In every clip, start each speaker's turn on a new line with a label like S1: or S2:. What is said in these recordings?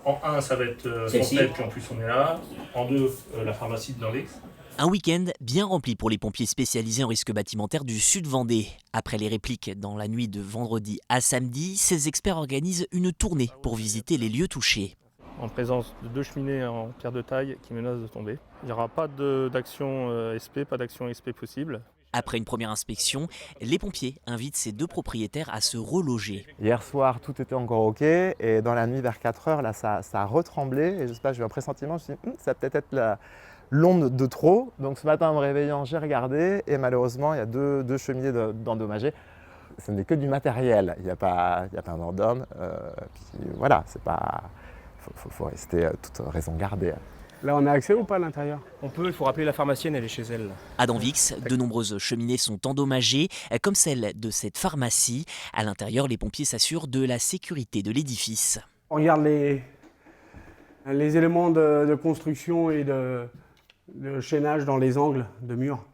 S1: En 1, ça va être Fontenay, puis en plus on est là. En 2, la pharmacie de Norlix.
S2: Un week-end bien rempli pour les pompiers spécialisés en risque bâtimentaire du Sud Vendée. Après les répliques dans la nuit de vendredi à samedi, ces experts organisent une tournée pour visiter les lieux touchés.
S1: En présence de 2 cheminées en pierre de taille qui menacent de tomber. Il n'y aura pas d'action SP, pas d'action SP possible.
S2: Après une première inspection, les pompiers invitent ces 2 propriétaires à se reloger.
S3: Hier soir, tout était encore OK. Et dans la nuit, vers 4 heures, là, ça a retremblé. Et je sais pas, j'ai eu un pressentiment. Je me suis dit, ça va peut-être être l'onde de trop. Donc ce matin, en me réveillant, j'ai regardé. Et malheureusement, il y a deux cheminées d'endommagés. Ce n'est que du matériel. Il n'y a pas un mort d'homme. Voilà, c'est pas. Faut rester toute raison gardée.
S4: Là, on a accès ou pas à l'intérieur?
S5: On peut, il faut rappeler la pharmacienne, elle est chez elle.
S2: À Danvix, de nombreuses cheminées sont endommagées, comme celle de cette pharmacie. À l'intérieur, les pompiers s'assurent de la sécurité de l'édifice.
S4: On regarde les éléments de construction et de chaînage dans les angles de murs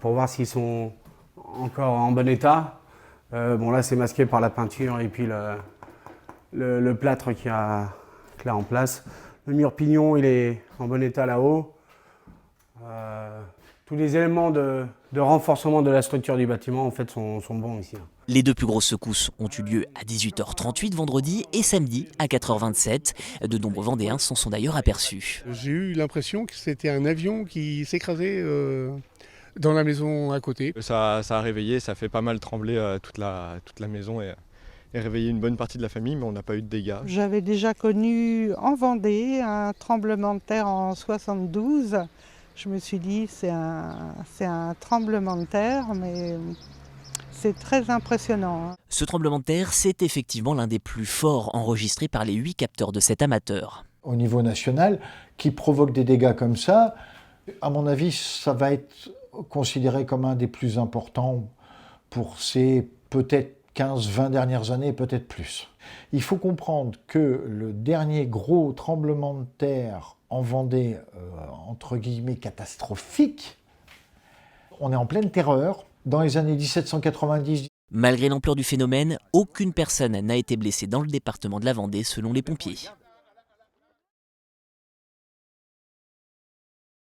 S4: pour voir s'ils sont encore en bon état. Bon, là, c'est masqué par la peinture et puis le plâtre qui est là en place. Le mur pignon, il est en bon état là-haut. Tous les éléments de renforcement de la structure du bâtiment en fait, sont bons ici.
S2: Les 2 plus grosses secousses ont eu lieu à 18h38 vendredi et samedi à 4h27. De nombreux Vendéens s'en sont d'ailleurs aperçus.
S6: J'ai eu l'impression que c'était un avion qui s'écrasait dans la maison à côté.
S7: Ça a réveillé, ça fait pas mal trembler toute la maison et réveiller une bonne partie de la famille, mais on n'a pas eu de dégâts.
S8: J'avais déjà connu en Vendée un tremblement de terre en 72. Je me suis dit c'est un tremblement de terre, mais c'est très impressionnant.
S2: Ce tremblement de terre, c'est effectivement l'un des plus forts enregistrés par les 8 capteurs de cet amateur.
S9: Au niveau national, qui provoque des dégâts comme ça, à mon avis, ça va être considéré comme un des plus importants pour ces peut-être 15-20 dernières années, peut-être plus. Il faut comprendre que le dernier gros tremblement de terre en Vendée, entre guillemets catastrophique, on est en pleine terreur. Dans les années 1790.
S2: Malgré l'ampleur du phénomène, aucune personne n'a été blessée dans le département de la Vendée selon les pompiers.